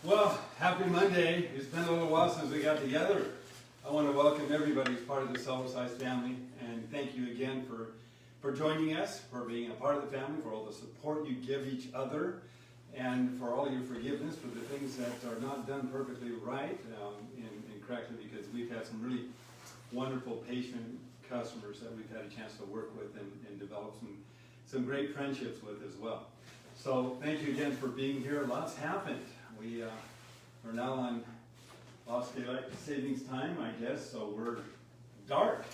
Well, happy Monday. It's been a little while since we got together. I want to welcome everybody as part of the Cellercise family, and thank you again for joining us, for being a part of the family, for all the support you give each other, and for all your forgiveness for the things that are not done perfectly right and correctly, because we've had some really wonderful, patient customers that we've had a chance to work with and develop some great friendships with as well. So thank you again for being here. Lots happened. We are now on lost daylight savings time, I guess, so we're dark.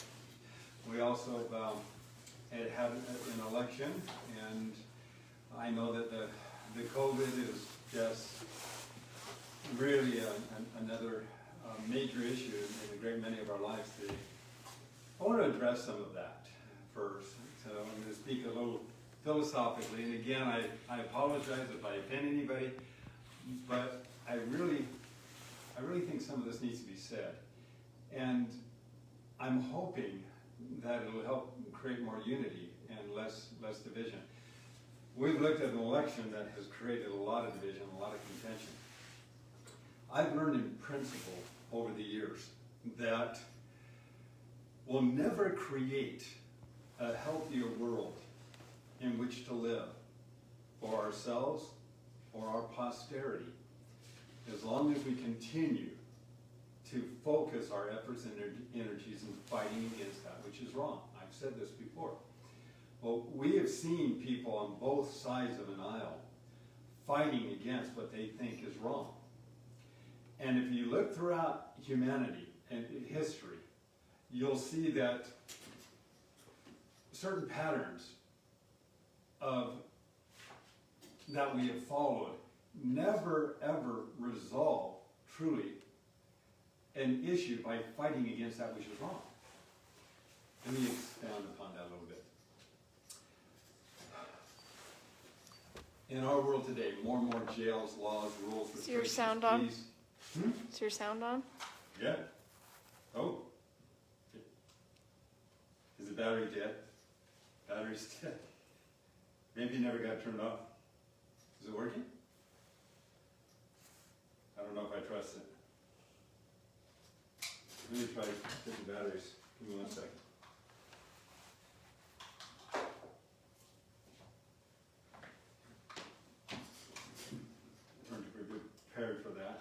We also had an election, and I know that the COVID is just really another major issue in a great many of our lives today. I want to address some of that first. So I'm going to speak a little philosophically, and again, I apologize if I offend anybody, but I really think some of this needs to be said. And I'm hoping that it'll help create more unity and less division. We've looked at an election that has created a lot of division, a lot of contention. I've learned in principle over the years that we'll never create a healthier world in which to live for ourselves or our posterity as long as we continue to focus our efforts and energies in fighting against that which is wrong. I've said this before. Well, we have seen people on both sides of an aisle fighting against what they think is wrong. And if you look throughout humanity and history, you'll see that certain patterns that we have followed never ever resolve truly an issue by fighting against that which is wrong. Let me expound upon that a little bit. In our world today, more and more jails, laws, rules, restrictions. Is your sound on? Hmm? Is your sound on? Yeah. Oh. Is the battery dead? Battery's dead. Maybe it never got turned off. Is it working? I don't know if I trust it. Let me try to get the batteries. Give me 1 second. Turn to be prepared for that.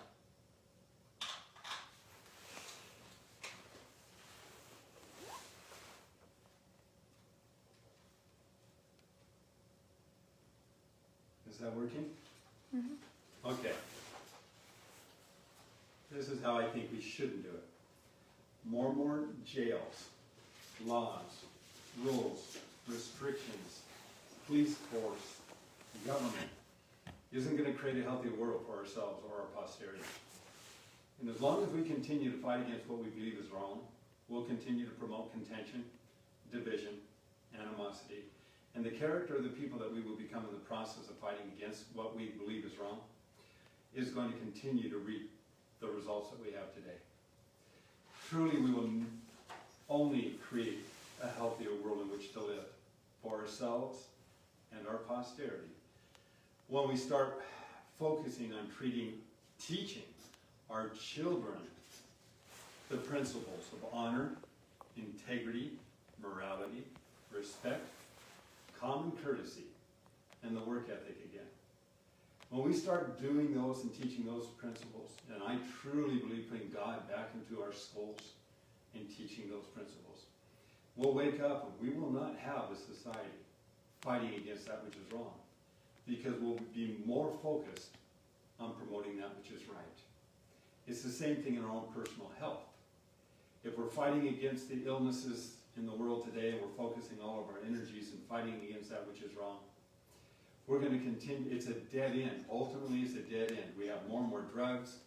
Is that working? Mm-hmm. Okay. This is how I think we shouldn't do it. More and more jails, laws, rules, restrictions, police force, government isn't going to create a healthy world for ourselves or our posterity. And as long as we continue to fight against what we believe is wrong, we'll continue to promote contention, division, animosity, and the character of the people that we will become in the process of fighting against what we believe is wrong is going to continue to reap the results that we have today. Truly, we will only create a healthier world in which to live for ourselves and our posterity when we start focusing on teaching our children the principles of honor, integrity, morality, respect, common courtesy, and the work ethic again. When we start doing those and teaching those principles, and I truly believe putting God back into our schools and teaching those principles, we'll wake up and we will not have a society fighting against that which is wrong, because we'll be more focused on promoting that which is right. It's the same thing in our own personal health. If we're fighting against the illnesses in the world today and we're focusing all of our energies and fighting against that which is wrong, we're going to continue. It's a dead end. Ultimately, it's a dead end. We have more and more drugs,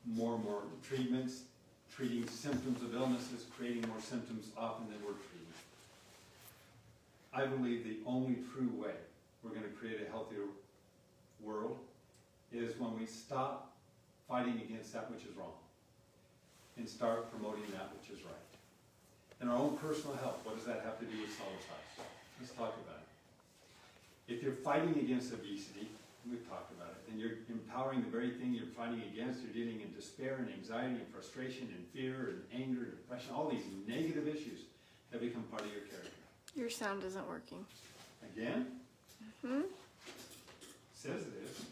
more and more treatments, treating symptoms of illnesses, creating more symptoms often than we're treating. I believe the only true way we're going to create a healthier world is when we stop fighting against that which is wrong and start promoting that which is right. In our own personal health, what does that have to do with Cellercise? Let's talk about it. If you're fighting against obesity, We've talked about it. And you're empowering the very thing you're fighting against. You're dealing in despair and anxiety and frustration and fear and anger and depression. All these negative issues have become part of your character. Your sound isn't working. Again? Hmm? Says it is.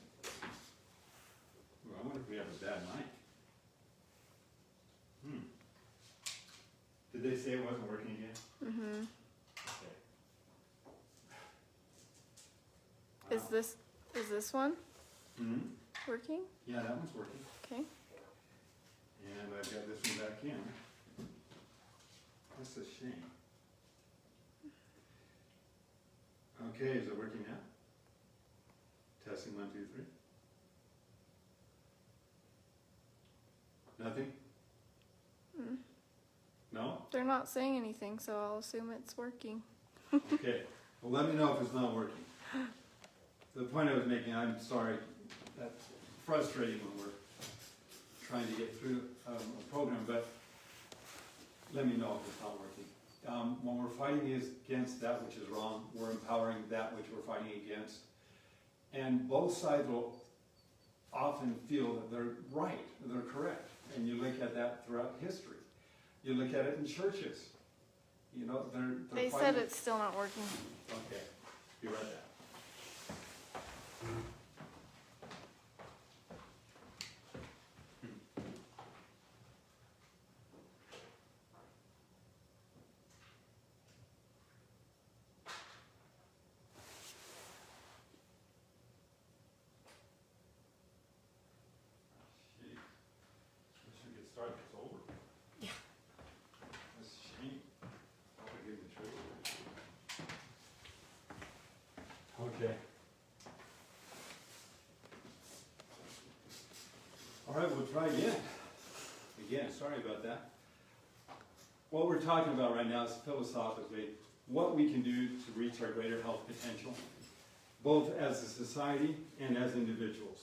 Well, I wonder if we have a bad mic. Did they say it wasn't working again? Mm-hmm. Okay. Wow. Is this one Mm-hmm. working? Yeah, that one's working. Okay. And I've got this one back in. That's a shame. Okay, is it working now? Testing 1, 2, 3. Nothing? Mm. No? They're not saying anything, so I'll assume it's working. Okay. Well, let me know if it's not working. The point I was making, I'm sorry, that's frustrating when we're trying to get through a program, but let me know if it's not working. When we're fighting against that which is wrong, we're empowering that which we're fighting against. And both sides will often feel that they're right, they're correct. And you look at that throughout history. You look at it in churches. You know, they're They fighting. said it's still not working. Okay, you read that. Start this over. Yeah. That's a shame. I'll give the truth. Okay. All right, we'll try again. Again, sorry about that. What we're talking about right now is philosophically what we can do to reach our greater health potential, both as a society and as individuals.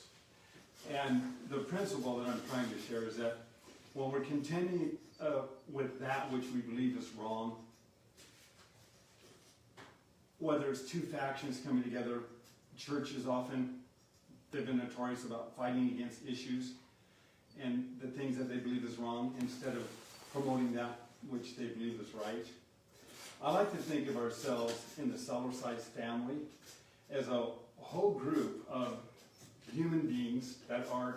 And the principle that I'm trying to share is that when we're contending with that which we believe is wrong, whether it's two factions coming together, churches often, they've been notorious about fighting against issues and the things that they believe is wrong instead of promoting that which they believe is right. I like to think of ourselves in the Cellercise family as a whole group of human beings that are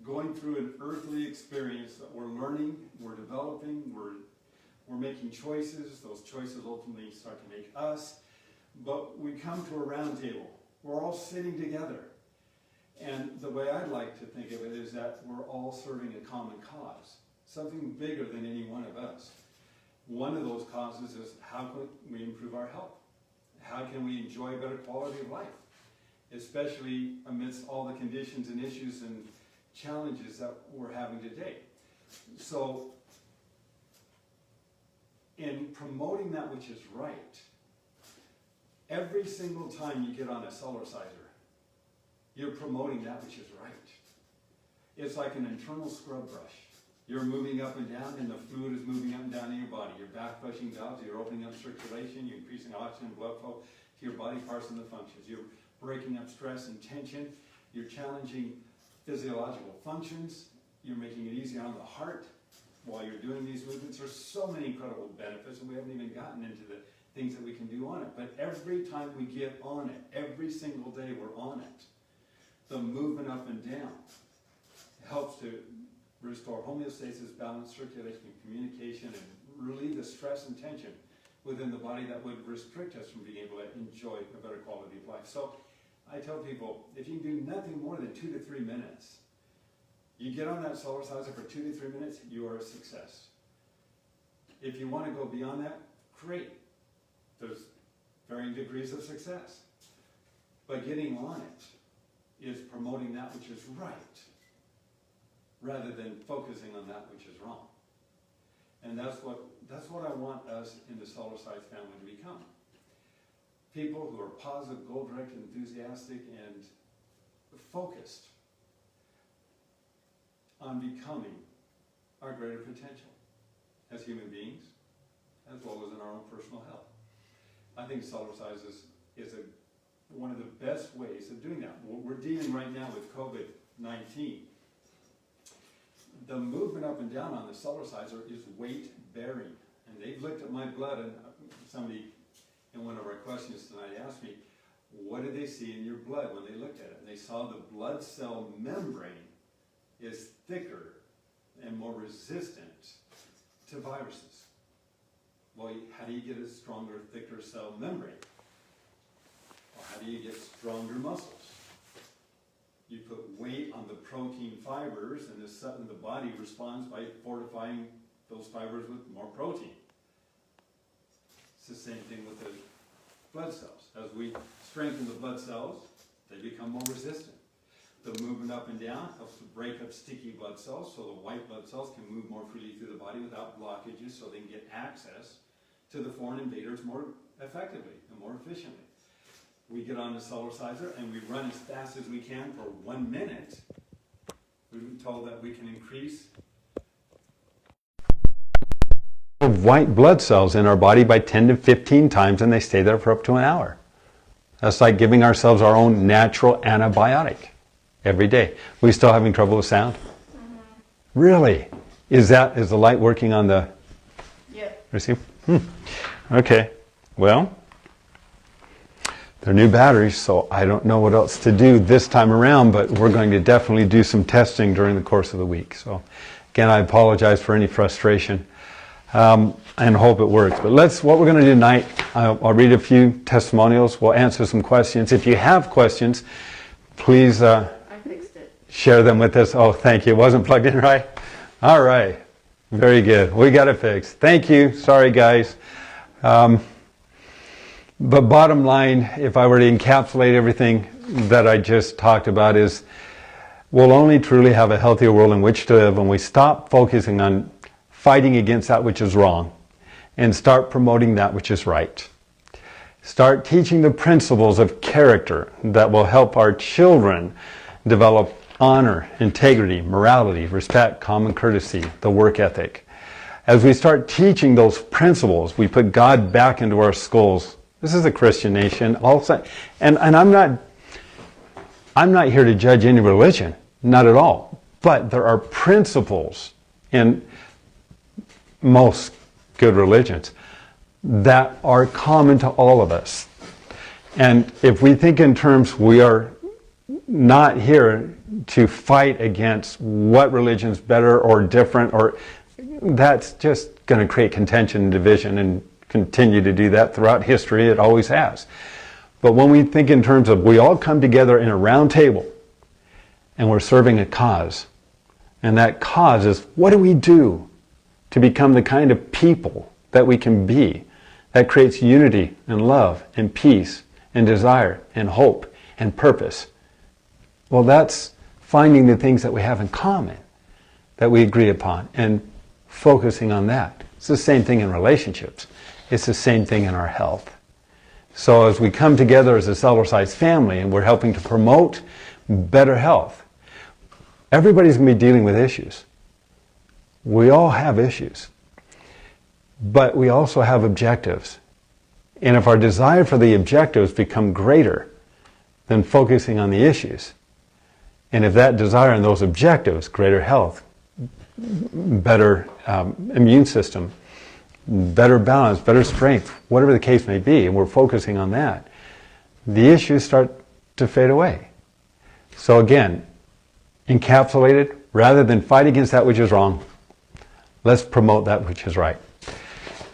going through an earthly experience that we're learning, we're developing, we're making choices. Those choices ultimately start to make us. But we come to a round table. We're all sitting together. And the way I'd like to think of it is that we're all serving a common cause, something bigger than any one of us. One of those causes is how can we improve our health? How can we enjoy a better quality of life? Especially amidst all the conditions and issues and challenges that we're having today. So, in promoting that which is right, every single time you get on a Cellerciser, you're promoting that which is right. It's like an internal scrub brush. You're moving up and down, and the fluid is moving up and down in your body. You're back flushing valves, you're opening up circulation, you're increasing oxygen and blood flow to your body parts and the functions. You're breaking up stress and tension. You're challenging physiological functions. You're making it easier on the heart while you're doing these movements. There's so many incredible benefits, and we haven't even gotten into the things that we can do on it. But every time we get on it, every single day we're on it, the movement up and down helps to restore homeostasis, balance, circulation, and communication, and relieve the stress and tension within the body that would restrict us from being able to enjoy a better quality of life. So I tell people, if you can do nothing more than 2 to 3 minutes, you get on that Cellerciser for 2 to 3 minutes, you are a success. If you want to go beyond that, great. There's varying degrees of success. But getting on it is promoting that which is right, rather than focusing on that which is wrong. And that's what I want us in the Cellercise family to become. People who are positive, goal-directed, enthusiastic, and focused on becoming our greater potential as human beings, as well as in our own personal health. I think Cellercise is a one of the best ways of doing that. We're dealing right now with COVID-19. The movement up and down on the Cellerciser is weight bearing. And they've looked at my blood, and somebody in one of our questions tonight asked me, what did they see in your blood when they looked at it? And they saw the blood cell membrane is thicker and more resistant to viruses. Well, how do you get a stronger, thicker cell membrane? Well, how do you get stronger muscles? You put weight on the protein fibers, and the body responds by fortifying those fibers with more protein. It's the same thing with the blood cells. As we strengthen the blood cells, they become more resistant. The movement up and down helps to break up sticky blood cells, so the white blood cells can move more freely through the body without blockages, so they can get access to the foreign invaders more effectively and more efficiently. We get on the Cellerciser and we run as fast as we can for 1 minute. We've been told that we can increase white blood cells in our body by 10 to 15 times, and they stay there for up to an hour. That's like giving ourselves our own natural antibiotic every day. We still having trouble with sound? Mm-hmm. Really? Is the light working on the receiver? Okay. Well, they're new batteries, so I don't know what else to do this time around, but we're going to definitely do some testing during the course of the week. So again, I apologize for any frustration. And hope it works. But what we're going to do tonight, I'll read a few testimonials. We'll answer some questions. If you have questions, please I fixed it. Share them with us. Oh, thank you. It wasn't plugged in right? All right. Very good. We got it fixed. Thank you. Sorry, guys. But bottom line, if I were to encapsulate everything that I just talked about, is we'll only truly have a healthier world in which to live when we stop focusing on fighting against that which is wrong and start promoting that which is right. Start teaching the principles of character that will help our children develop honor, integrity, morality, respect, common courtesy, the work ethic. As we start teaching those principles, we put God back into our schools. This is a Christian nation. And I'm not here to judge any religion, not at all. But there are principles in most good religions that are common to all of us. And if we think in terms, we are not here to fight against what religion's better or different, or that's just going to create contention and division and continue to do that throughout history. It always has. But when we think in terms of we all come together in a round table and we're serving a cause, and that cause is, what do we do to become the kind of people that we can be, that creates unity and love and peace and desire and hope and purpose? Well, that's finding the things that we have in common, that we agree upon, and focusing on that. It's the same thing in relationships. It's the same thing in our health. So as we come together as a Cellercise family and we're helping to promote better health, everybody's going to be dealing with issues. We all have issues, but we also have objectives. And if our desire for the objectives become greater than focusing on the issues, and if that desire and those objectives, greater health, better immune system, better balance, better strength, whatever the case may be, and we're focusing on that, the issues start to fade away. So again, encapsulated, rather than fight against that which is wrong, let's promote that which is right.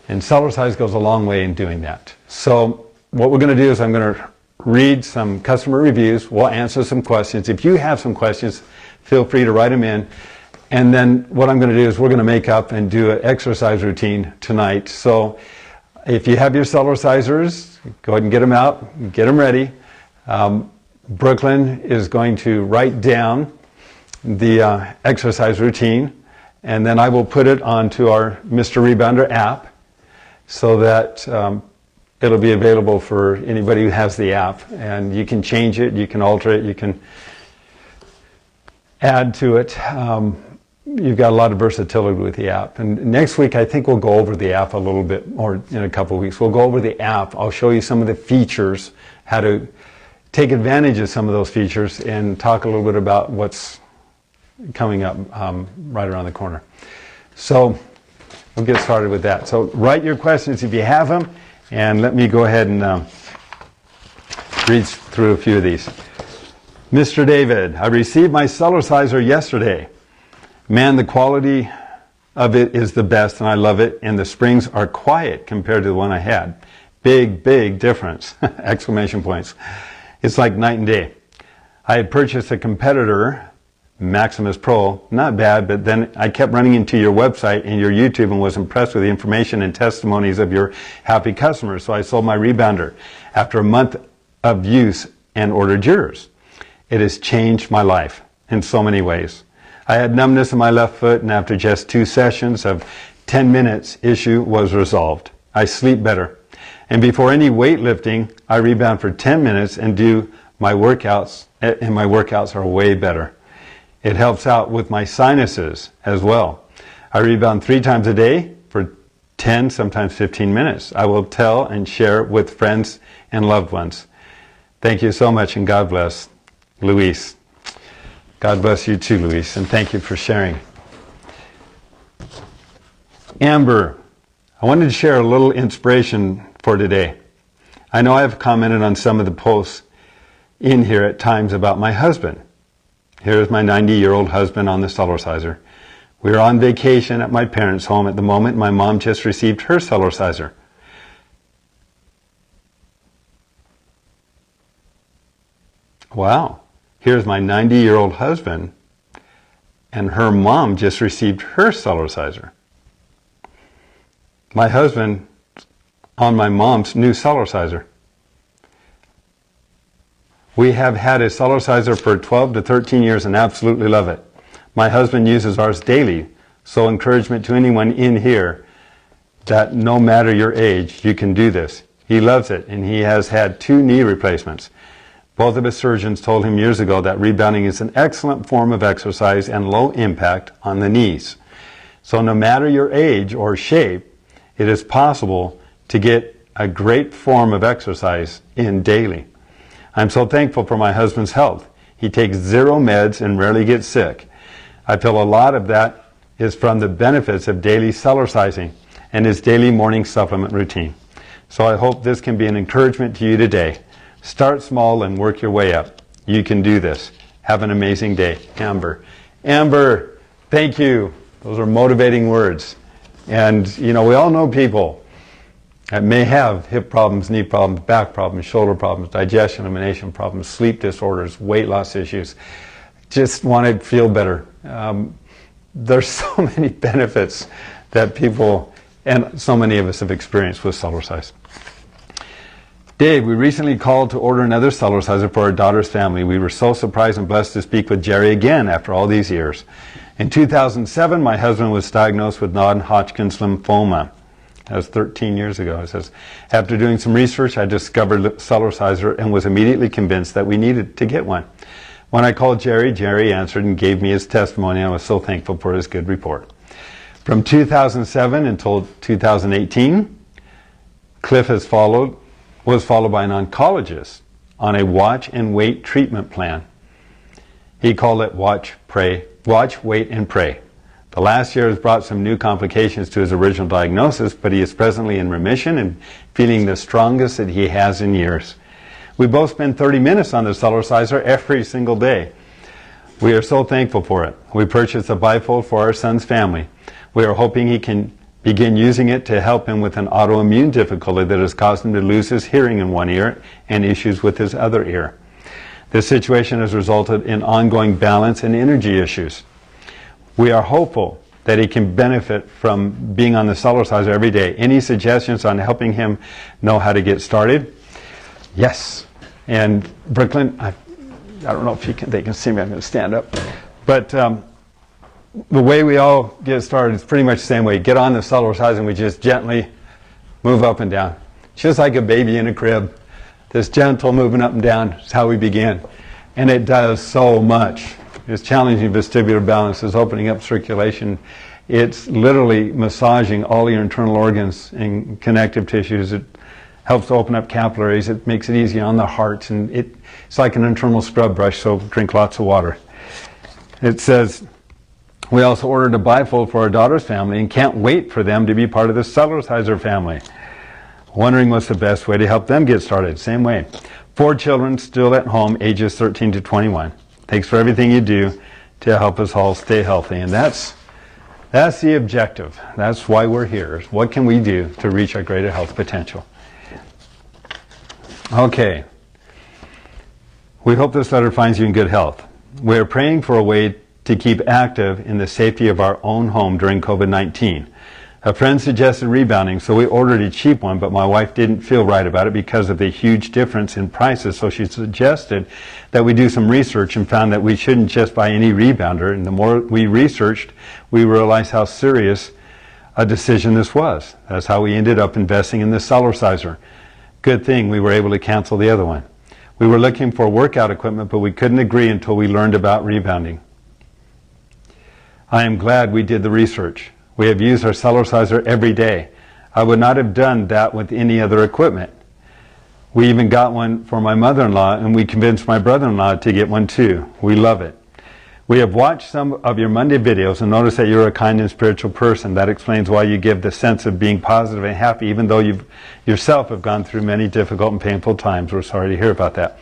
And Cellercise goes a long way in doing that. So what we're going to do is I'm going to read some customer reviews. We'll answer some questions. If you have some questions, feel free to write them in. And then what I'm going to do is we're going to make up and do an exercise routine tonight. So if you have your Cellercisers, go ahead and get them out, get them ready. Brooklyn is going to write down the exercise routine, and then I will put it onto our Mr. Rebounder app so that it'll be available for anybody who has the app. And you can change it, you can alter it, you can add to it. You've got a lot of versatility with the app. And next week, I think we'll go over the app a little bit, or in a couple of weeks. We'll go over the app. I'll show you some of the features, how to take advantage of some of those features and talk a little bit about what's coming up right around the corner. So we'll get started with that. So write your questions if you have them, and let me go ahead and read through a few of these. Mr. David, I received my Cellerciser yesterday. Man, the quality of it is the best, and I love it, and the springs are quiet compared to the one I had. Big, big difference! Exclamation points. It's like night and day. I had purchased a competitor, Maximus Pro, not bad, but then I kept running into your website and your YouTube and was impressed with the information and testimonies of your happy customers, so I sold my rebounder after a month of use and ordered yours. It has changed my life in so many ways. I had numbness in my left foot, and after just 2 sessions of 10 minutes, issue was resolved. I sleep better. And before any weightlifting, I rebound for 10 minutes and do my workouts, and my workouts are way better. It helps out with my sinuses as well. I rebound 3 times a day for 10, sometimes 15 minutes. I will tell and share with friends and loved ones. Thank you so much, and God bless. Luis. God bless you too, Luis, and thank you for sharing. Amber, I wanted to share a little inspiration for today. I know I've commented on some of the posts in here at times about my husband. Here's my 90-year-old husband on the Cellerciser. We are on vacation at my parents' home at the moment. My mom just received her Cellerciser. Wow. Here's my 90-year-old husband, and her mom just received her Cellerciser. My husband on my mom's new Cellerciser. We have had a Cellerciser for 12 to 13 years and absolutely love it. My husband uses ours daily, so encouragement to anyone in here that no matter your age, you can do this. He loves it, and he has had 2 knee replacements. Both of his surgeons told him years ago that rebounding is an excellent form of exercise and low impact on the knees. So no matter your age or shape, it is possible to get a great form of exercise in daily. I'm so thankful for my husband's health. He takes 0 meds and rarely gets sick. I feel a lot of that is from the benefits of daily Cellercising and his daily morning supplement routine. So I hope this can be an encouragement to you today. Start small and work your way up. You can do this. Have an amazing day. Amber. Amber, thank you. Those are motivating words. And, you know, we all know people that may have hip problems, knee problems, back problems, shoulder problems, digestion, elimination problems, sleep disorders, weight loss issues. Just want to feel better. There's so many benefits that people, and so many of us have experienced with Cellercise. Dave, we recently called to order another Cellerciser for our daughter's family. We were so surprised and blessed to speak with Jerry again after all these years. In 2007, my husband was diagnosed with non-Hodgkin's lymphoma. That was 13 years ago. It says, after doing some research, I discovered Cellerciser and was immediately convinced that we needed to get one. When I called Jerry, Jerry answered and gave me his testimony. I was so thankful for his good report. From 2007 until 2018, Cliff was followed by an oncologist on a watch and wait treatment plan. He called it watch, wait, and pray. The last year has brought some new complications to his original diagnosis, but he is presently in remission and feeling the strongest that he has in years. We both spend 30 minutes on the Cellerciser every single day. We are so thankful for it. We purchased a bifold for our son's family. We are hoping he can begin using it to help him with an autoimmune difficulty that has caused him to lose his hearing in one ear and issues with his other ear. This situation has resulted in ongoing balance and energy issues. We are hopeful that he can benefit from being on the Cellerciser every day. Any suggestions on helping him know how to get started? Yes. And Brooklyn, I don't know if they can see me. I'm going to stand up. But the way we all get started is pretty much the same way. Get on the Cellerciser and we just gently move up and down. Just like a baby in a crib. This gentle moving up and down is how we begin. And it does so much. It's challenging vestibular balance. It's opening up circulation. It's literally massaging all your internal organs and connective tissues. helps to open up capillaries. It makes it easier on the heart, and it's like an internal scrub brush, so drink lots of water. It says, we also ordered a bifold for our daughter's family and can't wait for them to be part of the Cellerciser family. Wondering what's the best way to help them get started. Same way. 4 children still at home, ages 13 to 21. Thanks for everything you do to help us all stay healthy. And that's the objective. That's why we're here. What can we do to reach our greater health potential? Okay. We hope this letter finds you in good health. We are praying for a way to keep active in the safety of our own home during COVID-19. A friend suggested rebounding, so we ordered a cheap one, but my wife didn't feel right about it because of the huge difference in prices, so she suggested that we do some research and found that we shouldn't just buy any rebounder, and the more we researched, we realized how serious a decision this was. That's how we ended up investing in the Cellerciser. Good thing we were able to cancel the other one. We were looking for workout equipment, but we couldn't agree until we learned about rebounding. I am glad we did the research. We have used our Cellerciser every day. I would not have done that with any other equipment. We even got one for my mother-in-law, and we convinced my brother-in-law to get one too. We love it. We have watched some of your Monday videos and noticed that you're a kind and spiritual person. That explains why you give the sense of being positive and happy, even though you yourself have gone through many difficult and painful times. We're sorry to hear about that.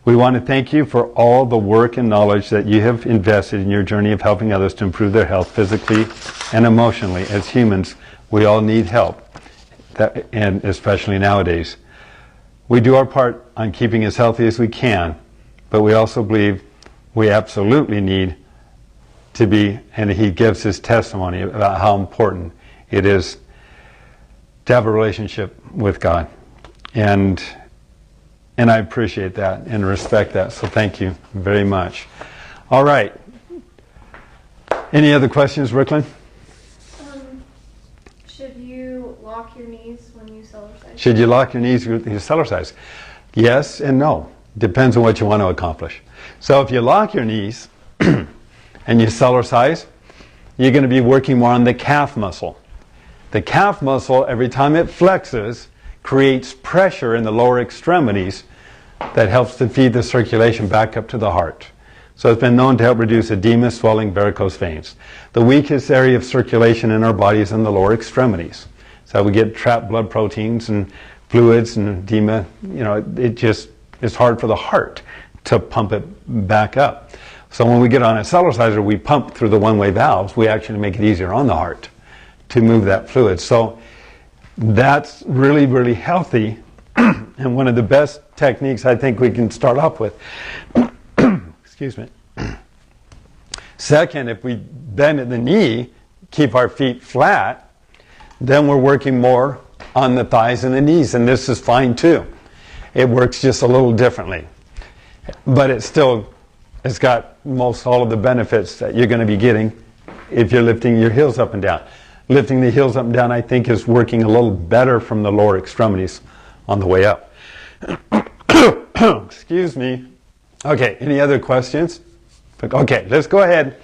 We want to thank you for all the work and knowledge that you have invested in your journey of helping others to improve their health physically and emotionally. As humans, we all need help, and especially nowadays. We do our part on keeping as healthy as we can, but we also believe we absolutely need to be, and he gives his testimony about how important it is to have a relationship with God. And I appreciate that and respect that, so thank you very much. All right. Any other questions, Brooklyn? Should you lock your knees when you Cellercise? Should you lock your knees with your Cellercise? Yes and no. Depends on what you want to accomplish. So if you lock your knees and you Cellercise, you're going to be working more on the calf muscle. The calf muscle, every time it flexes, creates pressure in the lower extremities that helps to feed the circulation back up to the heart. So it's been known to help reduce edema, swelling, varicose veins. The weakest area of circulation in our body is in the lower extremities. So we get trapped blood proteins and fluids and edema. You know, it's hard for the heart to pump it back up. So when we get on a Cellerciser, we pump through the one-way valves. We actually make it easier on the heart to move that fluid. So that's really, really healthy, and one of the best techniques I think we can start off with. Excuse me. Second, if we bend at the knee, keep our feet flat, then we're working more on the thighs and the knees, and this is fine too. It works just a little differently, but it's got most all of the benefits that you're going to be getting if you're lifting your heels up and down. Lifting the heels up and down, I think, is working a little better from the lower extremities on the way up. Excuse me. Okay, any other questions? Okay, let's go ahead.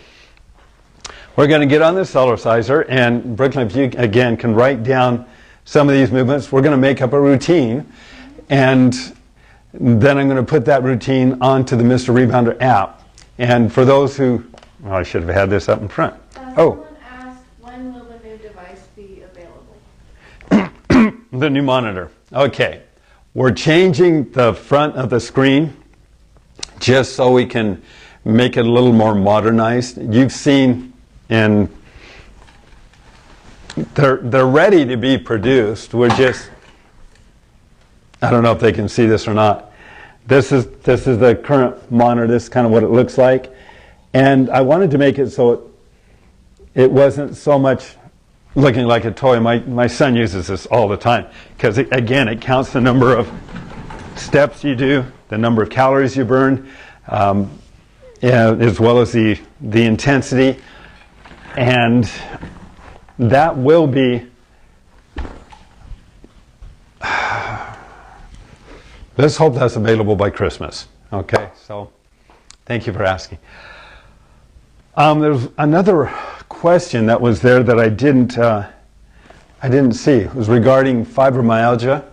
We're going to get on the Cellerciser, and Brooklyn, if you, again, can write down some of these movements. We're going to make up a routine, and then I'm going to put that routine onto the Mr. Rebounder app. And for those who, well, I should have had this up in front. When will the new device be available? The new monitor. Okay. We're changing the front of the screen just so we can make it a little more modernized. You've seen they're ready to be produced. We're just, I don't know if they can see this or not. This is the current monitor. This is kind of what it looks like. And I wanted to make it so it wasn't so much looking like a toy. My son uses this all the time because, again, it counts the number of steps you do, the number of calories you burn, as well as the intensity. And that will be, let's hope that's available by Christmas. Okay, so thank you for asking. There's another question that was there that I didn't see. It was regarding fibromyalgia.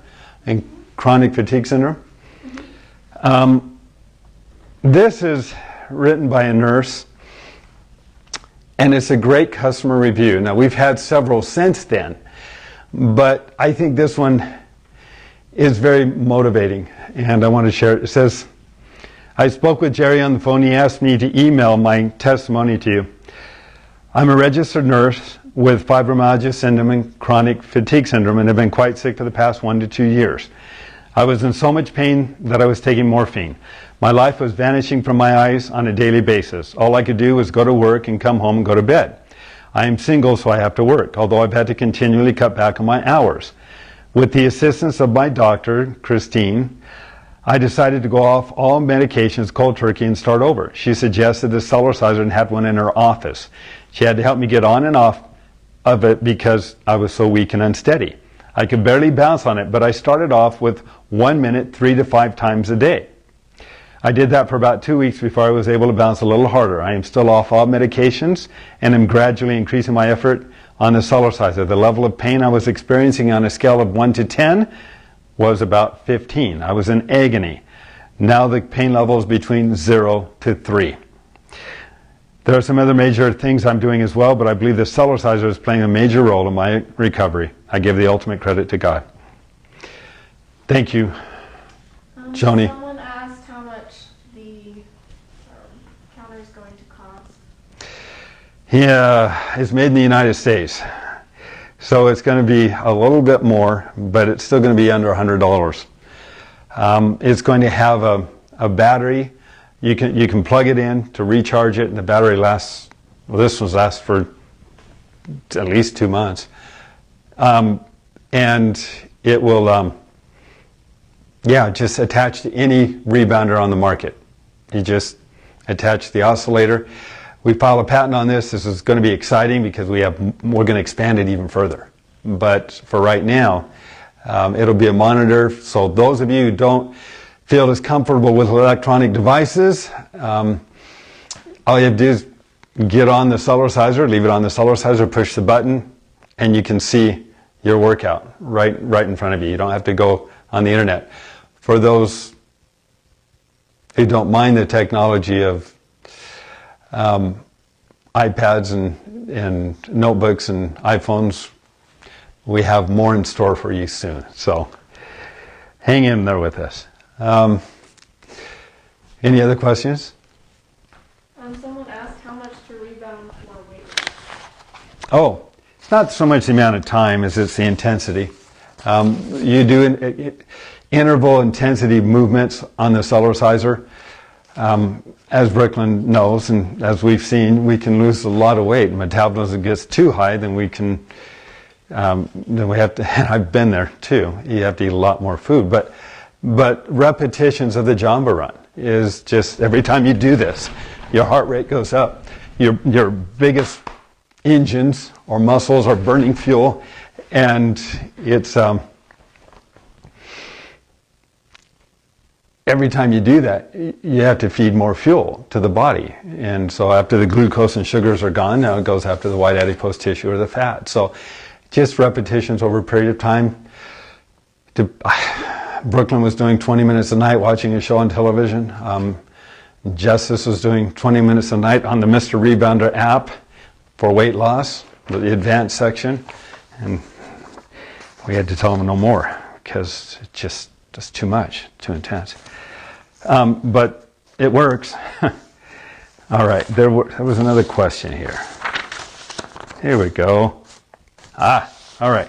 and chronic fatigue syndrome. This is written by a nurse, and it's a great customer review. Now, we've had several since then, but I think this one is very motivating, and I want to share it. It says, I spoke with Jerry on the phone. He asked me to email my testimony to you. I'm a registered nurse with fibromyalgia syndrome and chronic fatigue syndrome, and have been quite sick for the past 1 to 2 years. I was in so much pain that I was taking morphine. My life was vanishing from my eyes on a daily basis. All I could do was go to work and come home and go to bed. I am single, so I have to work, although I've had to continually cut back on my hours. With the assistance of my doctor, Christine, I decided to go off all medications cold turkey and start over. She suggested the Cellerciser and had one in her office. She had to help me get on and off of it because I was so weak and unsteady. I could barely bounce on it, but I started off with 1 minute 3 to 5 times a day. I did that for about 2 weeks before I was able to bounce a little harder. I am still off all medications and am gradually increasing my effort on the Cellerciser. The level of pain I was experiencing on a scale of 1 to 10 was about 15. I was in agony. Now the pain level is between 0 to 3. There are some other major things I'm doing as well, but I believe the Cellerciser is playing a major role in my recovery. I give the ultimate credit to God. Thank you, Joni. Someone asked how much the counter is going to cost. Yeah, it's made in the United States. So it's going to be a little bit more, but it's still going to be under $100. It's going to have a battery. You can plug it in to recharge it, and the battery lasts, well, this one lasts for at least 2 months. And it will, just attach to any rebounder on the market. You just attach the oscillator. We filed a patent on this. This is going to be exciting because we're going to expand it even further. But for right now, it'll be a monitor. So those of you who don't feel as comfortable with electronic devices, all you have to do is get on the Cellerciser, leave it on the Cellerciser, push the button, and you can see your workout right in front of you. You don't have to go on the internet. For those who don't mind the technology of iPads and notebooks and iPhones, we have more in store for you soon. So hang in there with us. Any other questions? Someone asked how much to rebound more weight. Oh, it's not so much the amount of time as it's the intensity. You do interval intensity movements on the Cellerciser. As Brooklyn knows, and as we've seen, we can lose a lot of weight. Metabolism gets too high, then we have to, and I've been there too, you have to eat a lot more food. But repetitions of the Jamba run is just, every time you do this, your heart rate goes up. Your biggest engines or muscles are burning fuel, and it's every time you do that, you have to feed more fuel to the body. And so after the glucose and sugars are gone, now it goes after the white adipose tissue or the fat. So just repetitions over a period of time. Brooklyn was doing 20 minutes a night watching a show on television. Justice was doing 20 minutes a night on the Mr. Rebounder app for weight loss, the advanced section. And we had to tell them no more because it's just too much, too intense. But it works. All right, there was another question here. Here we go. All right.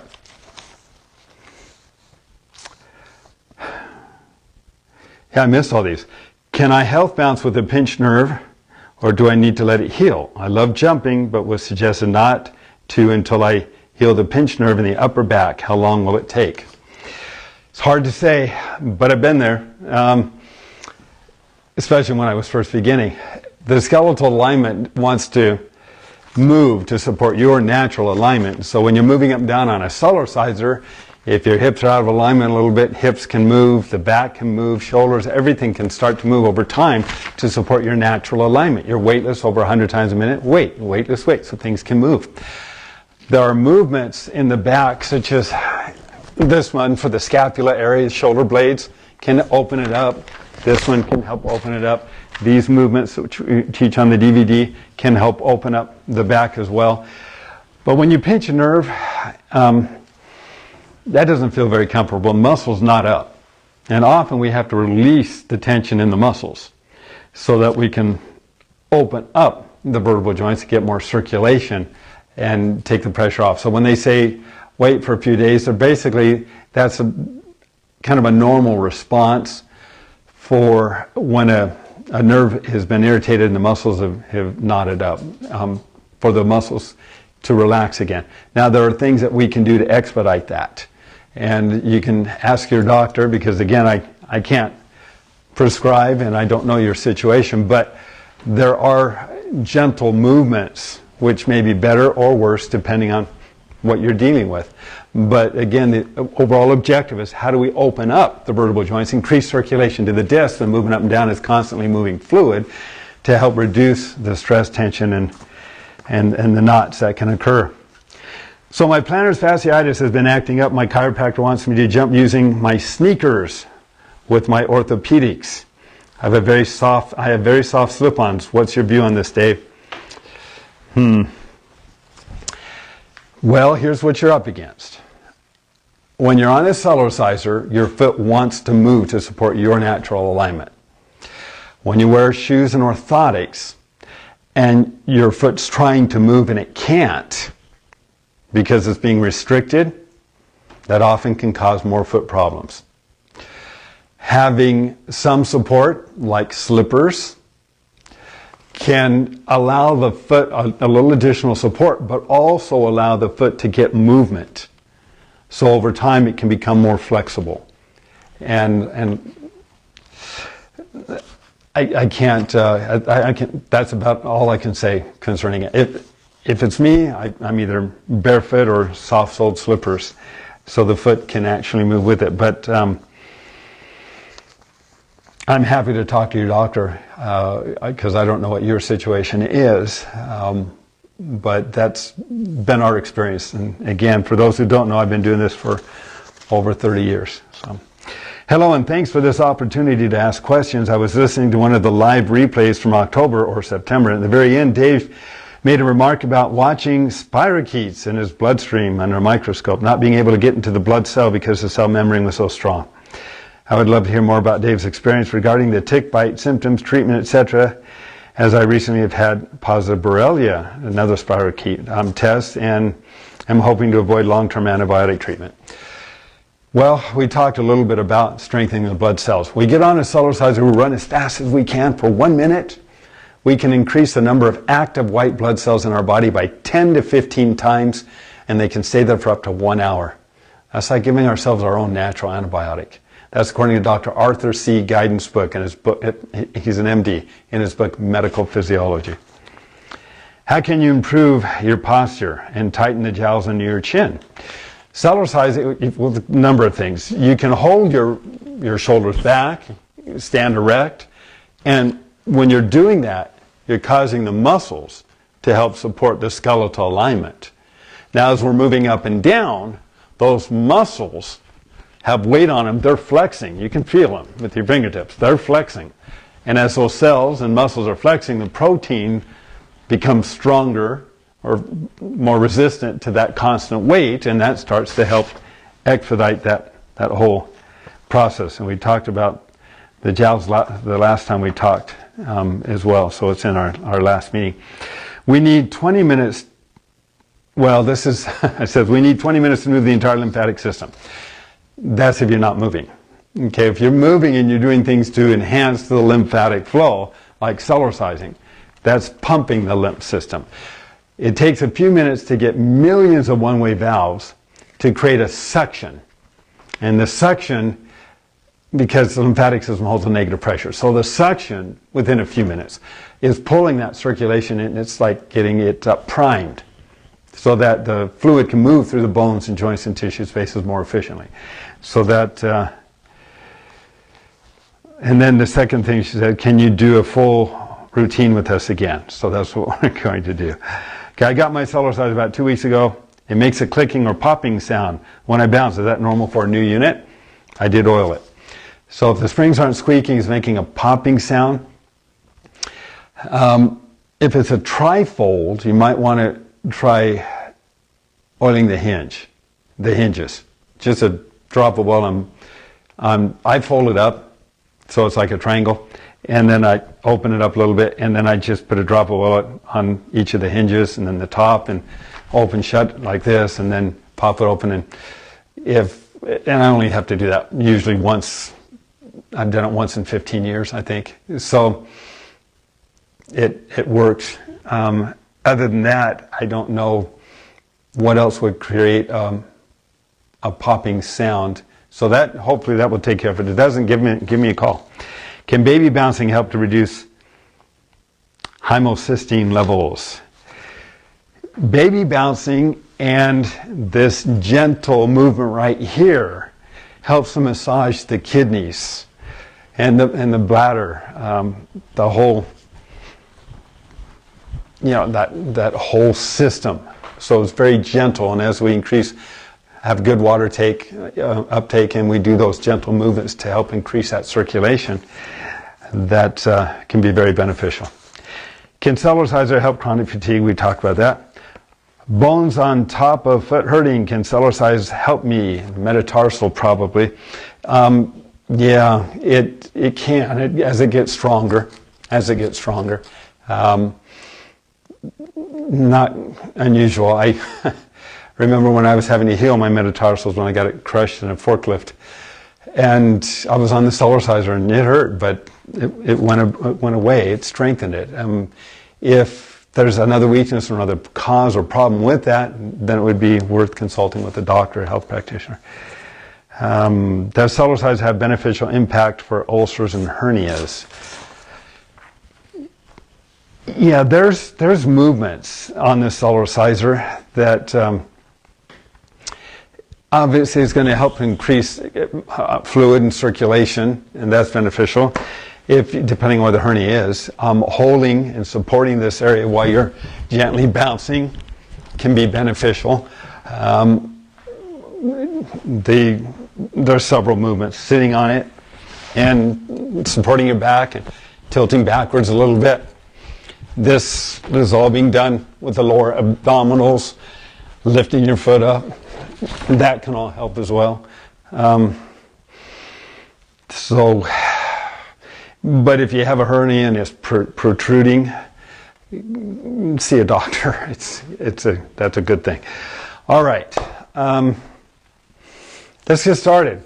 Yeah, I missed all these. Can I health bounce with a pinched nerve, or do I need to let it heal? I love jumping, but was suggested not to until I heal the pinched nerve in the upper back. How long will it take? It's hard to say, but I've been there, especially when I was first beginning. The skeletal alignment wants to move to support your natural alignment. So when you're moving up and down on a Cellerciser, if your hips are out of alignment a little bit, hips can move, the back can move, shoulders, everything can start to move over time to support your natural alignment. You're weightless over 100 times a minute, weightless weight, so things can move. There are movements in the back, such as This one for the scapula area, shoulder blades, can open it up. This one can help open it up. These movements, which we teach on the DVD, can help open up the back as well. But when you pinch a nerve, that doesn't feel very comfortable. The muscle's not up. And often we have to release the tension in the muscles so that we can open up the vertebral joints to get more circulation and take the pressure off. So when they say wait for a few days, that's a kind of a normal response for when a nerve has been irritated and the muscles have knotted up, for the muscles to relax again. Now there are things that we can do to expedite that. And you can ask your doctor, because again, I can't prescribe and I don't know your situation, but there are gentle movements which may be better or worse depending on what you're dealing with. But again, the overall objective is how do we open up the vertebral joints, increase circulation to the disc, and moving up and down is constantly moving fluid to help reduce the stress, tension, and the knots that can occur. So my plantar fasciitis has been acting up. My chiropractor wants me to jump using my sneakers with my orthopedics. I have very soft slip-ons. What's your view on this, Dave? Well, here's what you're up against. When you're on a Cellerciser, your foot wants to move to support your natural alignment. When you wear shoes and orthotics, and your foot's trying to move and it can't, because it's being restricted, that often can cause more foot problems. Having some support, like slippers, can allow the foot a little additional support, but also allow the foot to get movement. So over time it can become more flexible. And I can't, that's about all I can say concerning it. If it's me, I'm either barefoot or soft-soled slippers, so the foot can actually move with it. But I'm happy to talk to your doctor, because I don't know what your situation is, but that's been our experience. And again, for those who don't know, I've been doing this for over 30 years. So, hello, and thanks for this opportunity to ask questions. I was listening to one of the live replays from October or September. At the very end, Dave made a remark about watching spirochetes in his bloodstream under a microscope, not being able to get into the blood cell because the cell membrane was so strong. I would love to hear more about Dave's experience regarding the tick bite symptoms, treatment, etc., as I recently have had positive Borrelia, another spirochete test, and am hoping to avoid long-term antibiotic treatment. Well, we talked a little bit about strengthening the blood cells. We get on a Cellerciser, we run as fast as we can for 1 minute. We can increase the number of active white blood cells in our body by 10 to 15 times, and they can stay there for up to 1 hour. That's like giving ourselves our own natural antibiotic. That's according to Dr. Arthur C. Guyden's book, in his book, he's an MD, in his book, Medical Physiology. How can you improve your posture and tighten the jowls under your chin? Cellercise, with a number of things. You can hold your shoulders back, stand erect, and when you're doing that, you're causing the muscles to help support the skeletal alignment. Now, as we're moving up and down, those muscles have weight on them. They're flexing. You can feel them with your fingertips. They're flexing. And as those cells and muscles are flexing, the protein becomes stronger or more resistant to that constant weight, and that starts to help expedite that whole process. And we talked about the jowls the last time we talked as well, so it's in our last meeting. We need 20 minutes. Well, this is, it says we need 20 minutes to move the entire lymphatic system. That's if you're not moving. Okay, if you're moving and you're doing things to enhance the lymphatic flow, like Cellercising, that's pumping the lymph system. It takes a few minutes to get millions of one-way valves to create a suction. And the suction, because the lymphatic system holds a negative pressure. So the suction, within a few minutes, is pulling that circulation in. It's like getting it primed so that the fluid can move through the bones and joints and tissue spaces more efficiently. So that, and then the second thing she said, can you do a full routine with us again? So that's what we're going to do. Okay, I got my Cellercise about 2 weeks ago. It makes a clicking or popping sound when I bounce. Is that normal for a new unit? I did oil it. So if the springs aren't squeaking, it's making a popping sound. If it's a trifold, you might want to try oiling the hinges. Just a drop of oil. I fold it up so it's like a triangle, and then I open it up a little bit, and then I just put a drop of oil on each of the hinges, and then the top, and open shut like this, and then pop it open. And I only have to do that usually once. I've done it once in 15 years, I think. So it works. Other than that, I don't know what else would create a popping sound. So that, hopefully that will take care of it. If it doesn't, give me a call. Can baby bouncing help to reduce homocysteine levels? Baby bouncing and this gentle movement right here helps to massage the kidneys and the bladder, the whole, that whole system. So it's very gentle, and as we have good water uptake, and we do those gentle movements to help increase that circulation, that can be very beneficial. Can Cellerciser help chronic fatigue? We talked about that. Bones on top of foot hurting. Can Cellercise help me? Metatarsal probably. Yeah, it can as it gets stronger. Not unusual. I remember when I was having to heal my metatarsals when I got it crushed in a forklift, and I was on the Cellerciser, and it hurt, but it went away. It strengthened it. If there's another weakness or another cause or problem with that, then it would be worth consulting with a doctor, a health practitioner. Does Cellercise have beneficial impact for ulcers and hernias? Yeah, there's movements on this Cellerciser that obviously is going to help increase fluid and circulation, and that's beneficial. Depending on where the hernia is, holding and supporting this area while you're gently bouncing can be beneficial. There's several movements: sitting on it and supporting your back and tilting backwards a little bit. This is all being done with the lower abdominals, lifting your foot up. That can all help as well. But if you have a hernia and it's protruding, see a doctor. That's a good thing. All right, let's get started.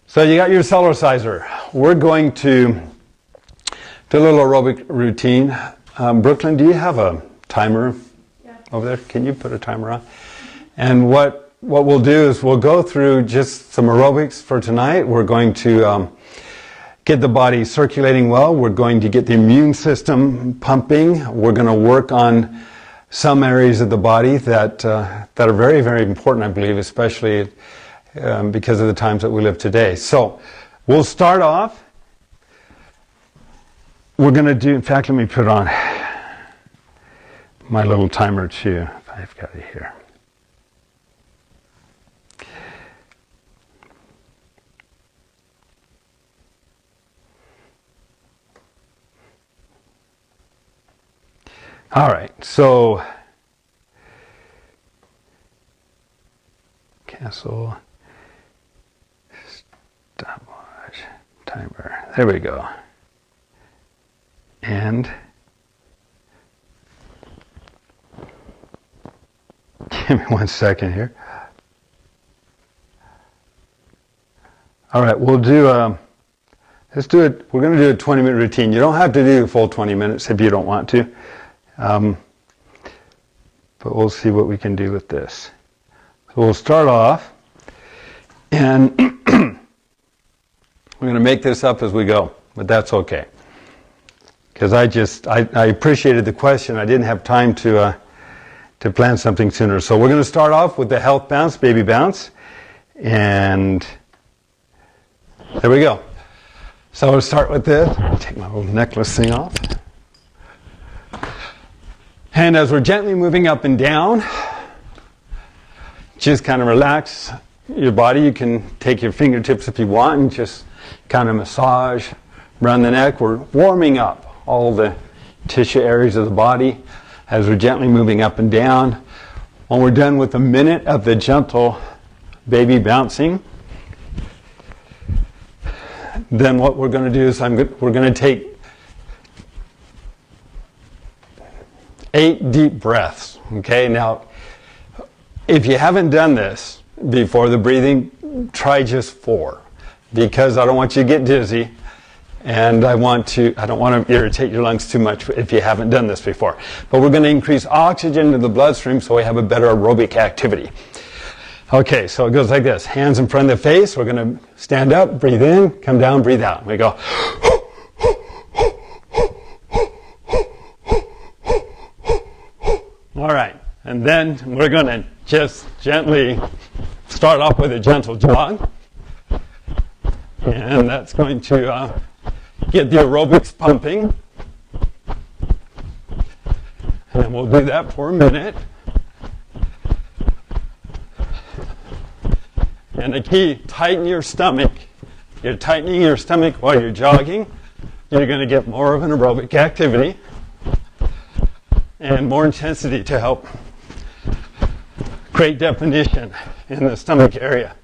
So you got your Cellerciser. We're going to do a little aerobic routine. Brooklyn, do you have a timer over there? Can you put a timer on? And what we'll do is we'll go through just some aerobics for tonight. We're going to get the body circulating well. We're going to get the immune system pumping. We're going to work on some areas of the body that are very, very important, I believe, especially because of the times that we live today. So we'll start off. We're going to do, in fact, let me put on my little timer too. I've got it here. All right, so cancel, stopwatch, timer. There we go. And give me 1 second here. All right, we'll do, let's do it. We're going to do a 20-minute routine. You don't have to do the full 20 minutes if you don't want to. But we'll see what we can do with this. So we'll start off, and we're going to make this up as we go, but that's okay. Because I appreciated the question. I didn't have time to plan something sooner. So we're going to start off with the health bounce, baby bounce, and there we go. So we'll start with this. Take my little necklace thing off. And as we're gently moving up and down, just kind of relax your body. You can take your fingertips if you want and just kind of massage around the neck. We're warming up all the tissue areas of the body as we're gently moving up and down. When we're done with a minute of the gentle baby bouncing, then what we're going to do is we're going to take 8 deep breaths. Okay, now if you haven't done this before, the breathing, try just 4, because I don't want you to get dizzy, and I don't want to irritate your lungs too much if you haven't done this before. But we're going to increase oxygen to the bloodstream so we have a better aerobic activity. Okay, so it goes like this. Hands in front of the face. We're going to stand up, breathe in, come down, breathe out. We go. All right, and then we're going to just gently start off with a gentle jog. And that's going to get the aerobics pumping. And we'll do that for a minute. And the key, tighten your stomach. You're tightening your stomach while you're jogging. You're going to get more of an aerobic activity and more intensity to help create definition in the stomach area.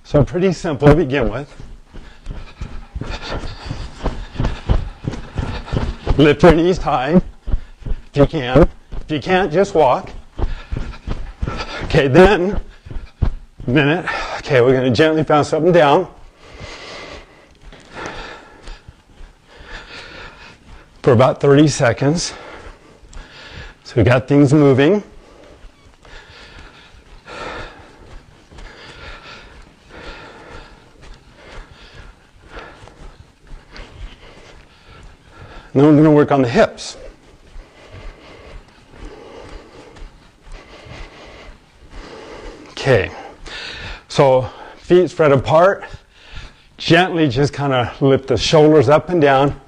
So pretty simple to begin with. Lift your knees high if you can. If you can't, just walk. Okay, then, minute. Okay, we're going to gently bounce up and down for about 30 seconds. So we got things moving. Then we're going to work on the hips. Okay, so feet spread apart. Gently just kind of lift the shoulders up and down.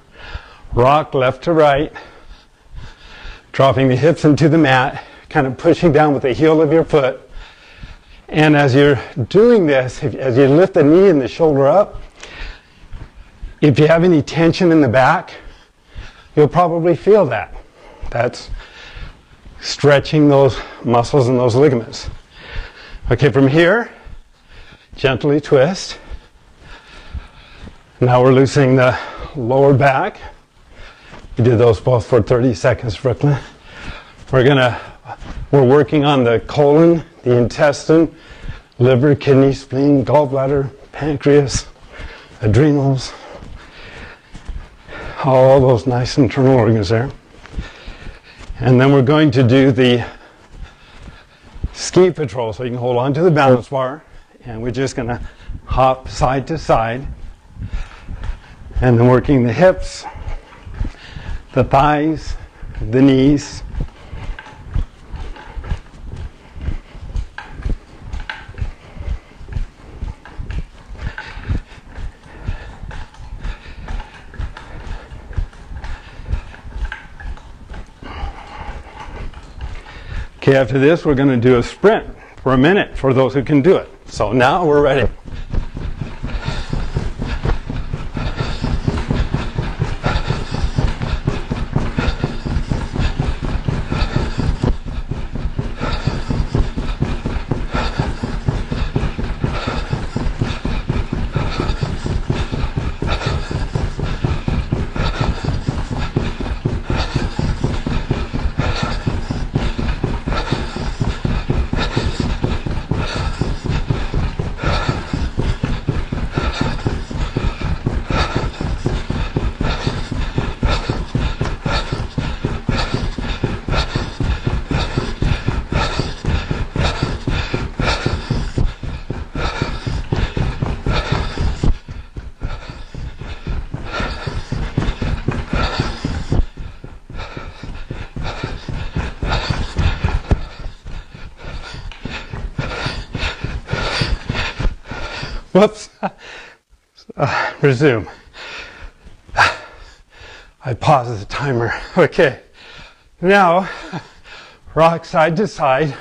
Rock left to right. Dropping the hips into the mat. Kind of pushing down with the heel of your foot. And as you're doing this, as you lift the knee and the shoulder up, if you have any tension in the back, you'll probably feel that. That's stretching those muscles and those ligaments. Okay, from here, gently twist. Now we're loosening the lower back. We did those both for 30 seconds, Brooklyn. We're working on the colon, the intestine, liver, kidney, spleen, gallbladder, pancreas, adrenals, all those nice internal organs there. And then we're going to do the ski patrol, so you can hold on to the balance bar, and we're just going to hop side to side, and then working the hips, the thighs, the knees. Okay, after this, we're going to do a sprint for a minute for those who can do it. So now we're ready. Whoops. Resume. I paused the timer. Okay. Now, Rock side to side.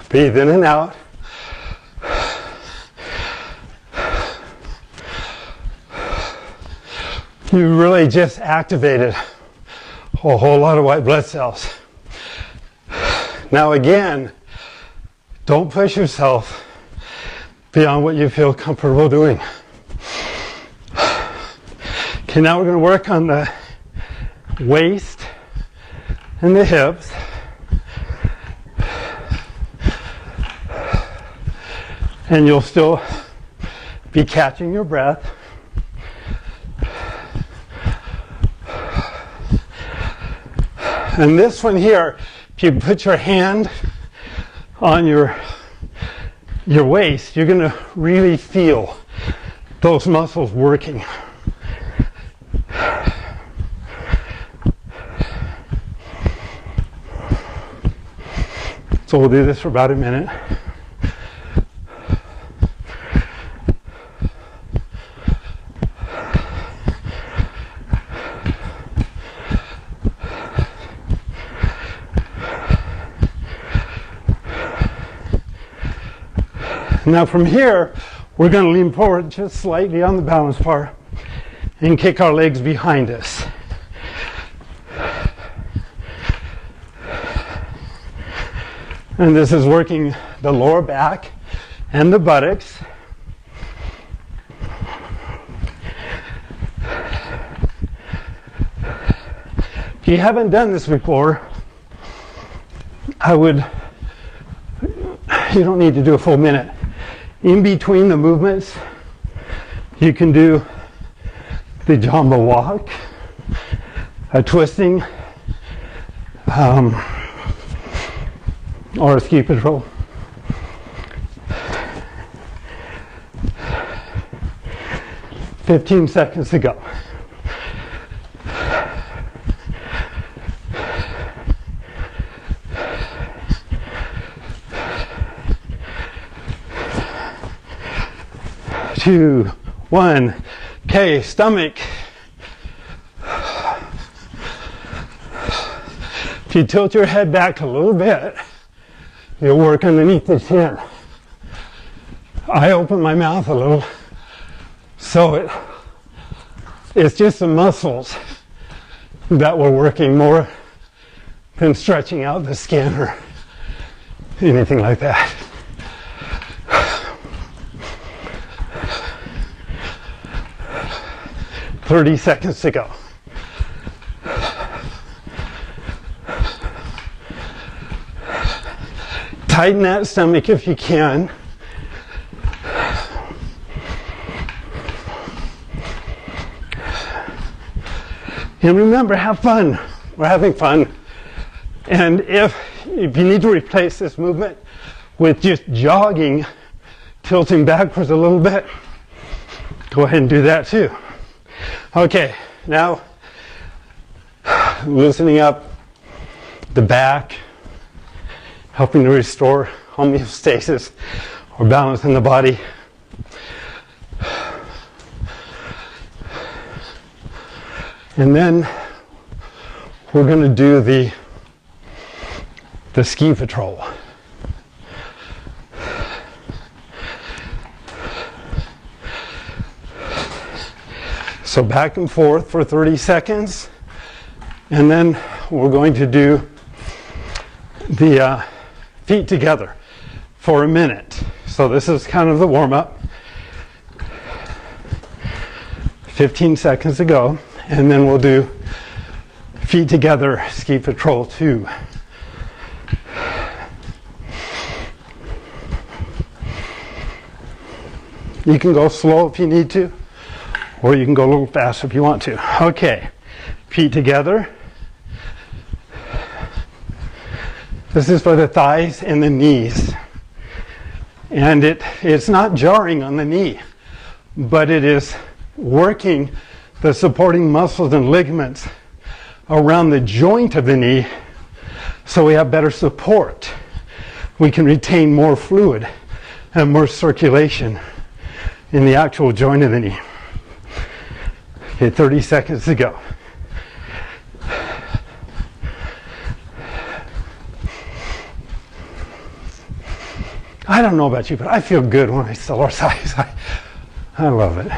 Breathe in and out. You really just activated a whole lot of white blood cells. Now again, don't push yourself beyond what you feel comfortable doing. Okay, now we're going to work on the waist and the hips. And you'll still be catching your breath. And this one here, if you put your hand on your waist, you're going to really feel those muscles working. So we'll do this for about a minute. Now from here, we're going to lean forward just slightly on the balance bar and kick our legs behind us. And this is working the lower back and the buttocks. If you haven't done this before, you don't need to do a full minute. In between the movements, you can do the jumbo walk, a twisting, or a ski patrol. "15 seconds to go. Two, one. Okay, stomach. If you tilt your head back a little bit, you'll work underneath the chin. I open my mouth a little, so it's just the muscles that we're working more than stretching out the skin or anything like that. 30 seconds to go. Tighten that stomach if you can. And remember, have fun. We're having fun. And if you need to replace this movement with just jogging, tilting backwards a little bit, go ahead and do that too. Okay, now loosening up the back, helping to restore homeostasis or balance in the body. And then we're going to do the ski patrol. So back and forth for 30 seconds, and then we're going to do the feet together for a minute. So this is kind of the warm-up. 15 seconds to go, and then we'll do feet together ski patrol 2. You can go slow if you need to, or you can go a little faster if you want to. Okay, feet together. This is for the thighs and the knees. And it's not jarring on the knee, but it is working the supporting muscles and ligaments around the joint of the knee so we have better support. We can retain more fluid and more circulation in the actual joint of the knee. Okay, 30 seconds to go. I don't know about you, but I feel good when I Cellercise. I love it.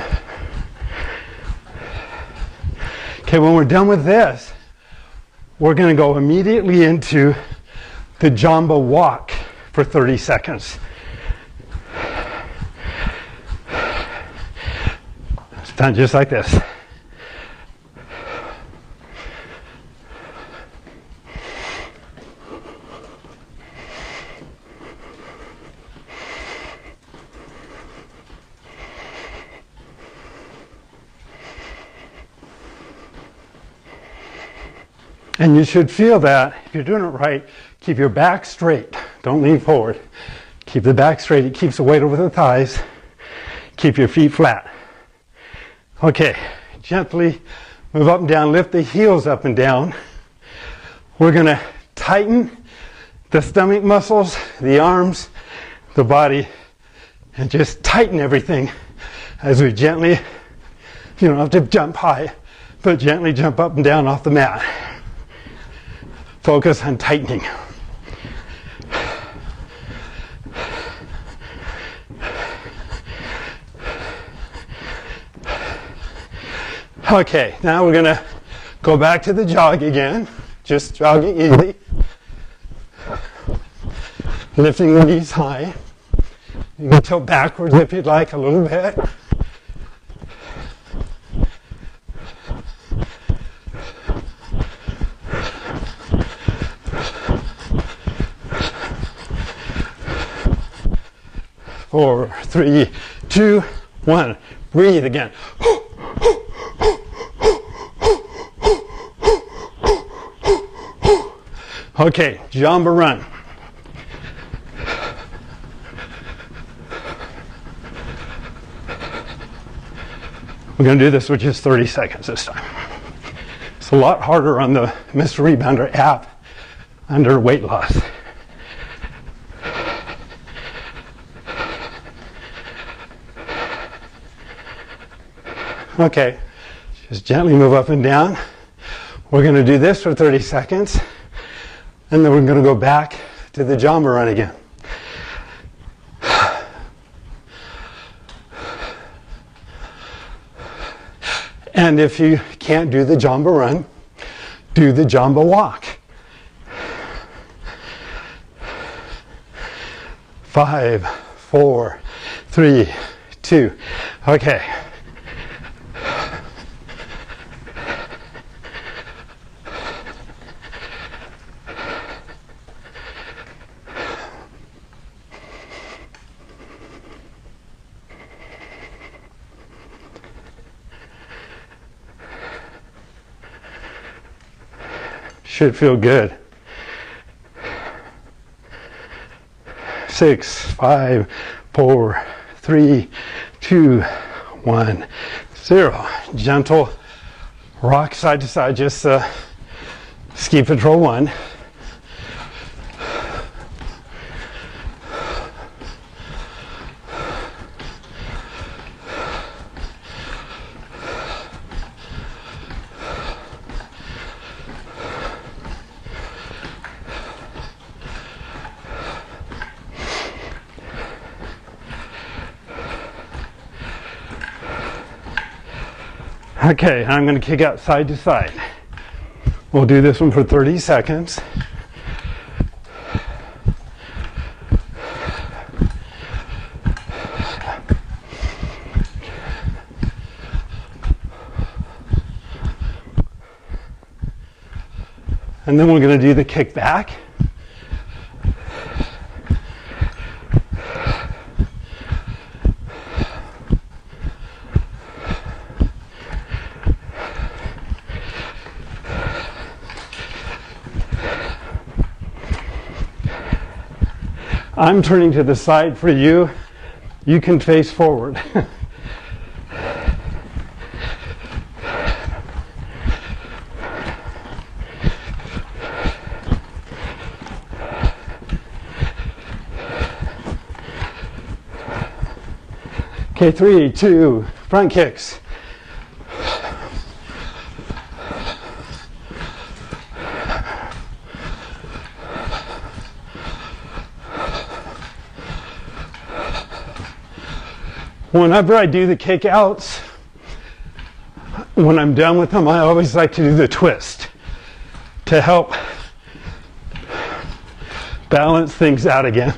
Okay, when we're done with this, we're going to go immediately into the Jamba walk for 30 seconds. It's done just like this. And you should feel that, if you're doing it right, keep your back straight. Don't lean forward. Keep the back straight. It keeps the weight over the thighs. Keep your feet flat. Okay, gently move up and down. Lift the heels up and down. We're going to tighten the stomach muscles, the arms, the body, and just tighten everything as we gently, you don't have to jump high, but gently jump up and down off the mat. Focus on tightening. Okay, now we're going to go back to the jog again. Just jogging easily. Lifting the knees high. You can tilt backwards if you'd like a little bit. Four, three, two, one. Breathe again. Okay, Jamba run. We're going to do this with just 30 seconds this time. It's a lot harder on the Mr. Rebounder app under weight loss. Okay, just gently move up and down. We're going to do this for 30 seconds, and then we're going to go back to the Jamba run again. And if you can't do the Jamba run, do the Jamba walk. 5, 4, 3, 2. Okay. Should feel good. 6, 5, 4, 3, 2, 1, 0. Gentle rock side to side, just ski patrol 1. Okay, I'm going to kick out side to side. We'll do this one for 30 seconds. And then we're going to do the kick back. I'm turning to the side for you. You can face forward. Okay, 3, 2, front kicks. Whenever I do the kickouts, when I'm done with them, I always like to do the twist to help balance things out again.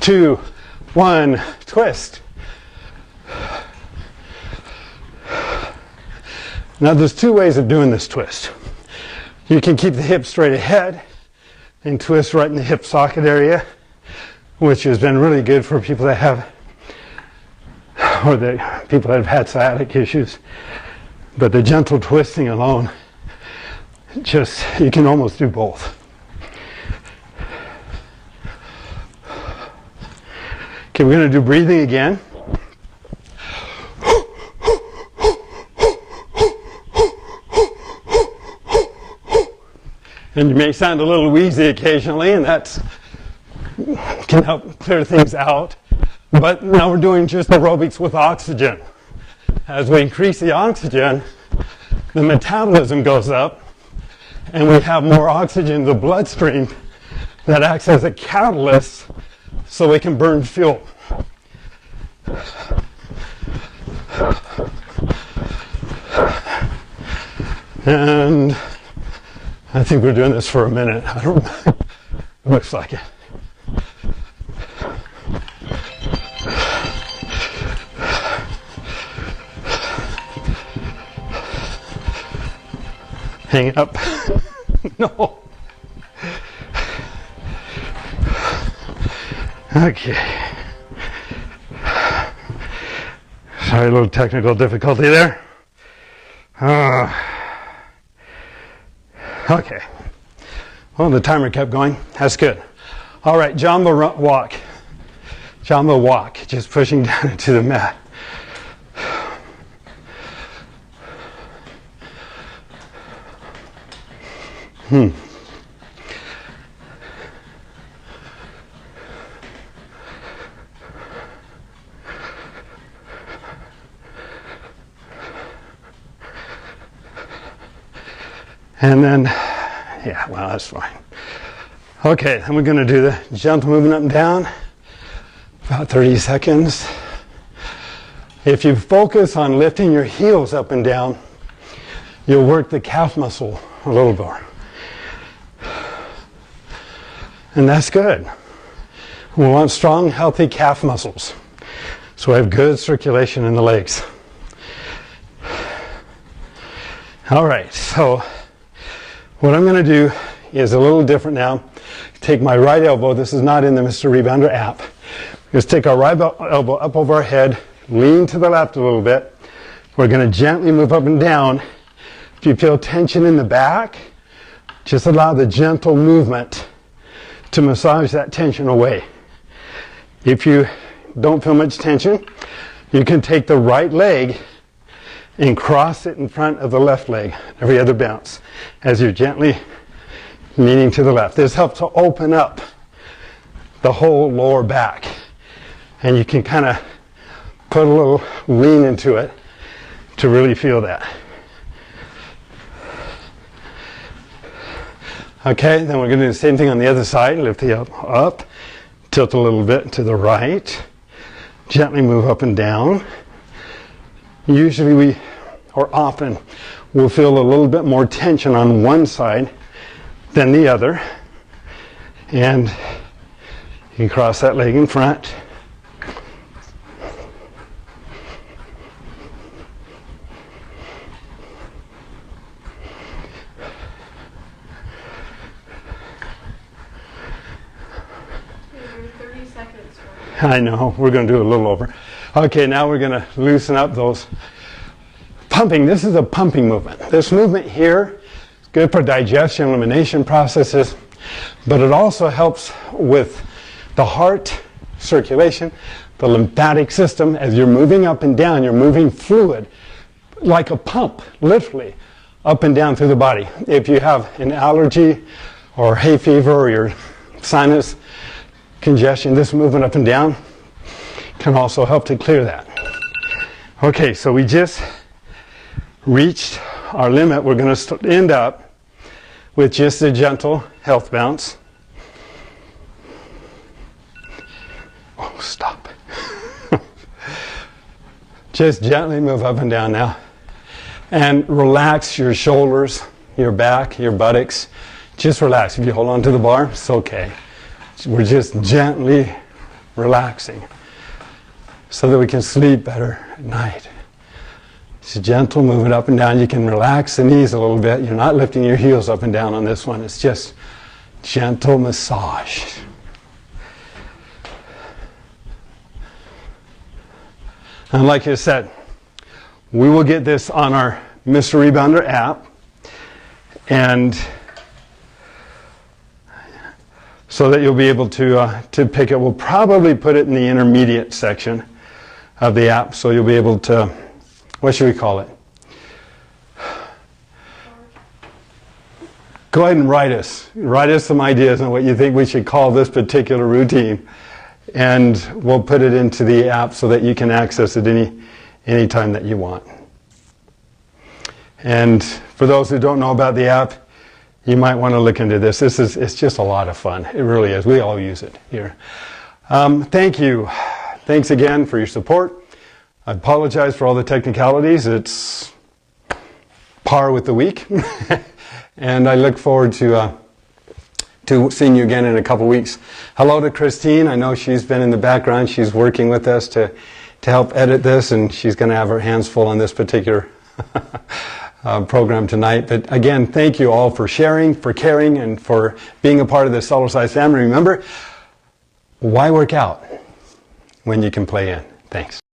2, 1, twist. Now there's 2 ways of doing this twist. You can keep the hips straight ahead and twist right in the hip socket area, which has been really good for people that have, or the people that have had sciatic issues. But the gentle twisting alone, just, you can almost do both. Okay, we're going to do breathing again. And you may sound a little wheezy occasionally, and that can help clear things out. But now we're doing just aerobics with oxygen. As we increase the oxygen, the metabolism goes up, and we have more oxygen in the bloodstream that acts as a catalyst so we can burn fuel. And I think we're doing this for a minute. I don't know. It looks like it. Hang up. No. Okay. Sorry, a little technical difficulty there. Okay. Well, the timer kept going. That's good. All right, Jamba walk. Jamba walk. Just pushing down into the mat. And then, yeah, well, that's fine. Okay, then we're going to do the gentle movement up and down, about 30 seconds. If you focus on lifting your heels up and down, you'll work the calf muscle a little more. And that's good. We want strong, healthy calf muscles, so we have good circulation in the legs. All right, so what I'm going to do is a little different now. Take my right elbow. This is not in the Mr. Rebounder app. Just take our right elbow up over our head, lean to the left a little bit. We're going to gently move up and down. If you feel tension in the back, just allow the gentle movement to massage that tension away. If you don't feel much tension, you can take the right leg and cross it in front of the left leg every other bounce as you're gently leaning to the left. This helps to open up the whole lower back, and you can kind of put a little lean into it to really feel that. Okay, then we're going to do the same thing on the other side. Lift the elbow up, tilt a little bit to the right, gently move up and down. Usually often we'll feel a little bit more tension on one side than the other. And you can cross that leg in front. I know, we're going to do a little over. Okay, now we're going to loosen up those pumping. This is a pumping movement. This movement here is good for digestion, elimination processes, but it also helps with the heart circulation, the lymphatic system. As you're moving up and down, you're moving fluid like a pump, literally, up and down through the body. If you have an allergy or hay fever or your sinus congestion, this movement up and down can also help to clear that. Okay, so we just reached our limit. We're going to end up with just a gentle health bounce. Stop. Just gently move up and down now. And relax your shoulders, your back, your buttocks. Just relax. If you hold on to the bar, it's okay. We're just gently relaxing so that we can sleep better at night. It's gentle, move it up and down. You can relax the knees a little bit. You're not lifting your heels up and down on this one. It's just gentle massage. And like I said, we will get this on our Mr. Rebounder app, and so that you'll be able to pick it. We'll probably put it in the intermediate section of the app, so you'll be able to, what should we call it? Go ahead and write us some ideas on what you think we should call this particular routine, and we'll put it into the app so that you can access it any time that you want. And for those who don't know about the app, you might want to look into this. It's just a lot of fun. It really is. We all use it here. Thank you. Thanks again for your support. I apologize for all the technicalities. It's par with the week. And I look forward to seeing you again in a couple weeks. Hello to Christine. I know she's been in the background. She's working with us to help edit this, and she's going to have her hands full on this particular program tonight. But again, thank you all for sharing, for caring, and for being a part of the Cellercise family. Remember, why work out when you can play in? Thanks.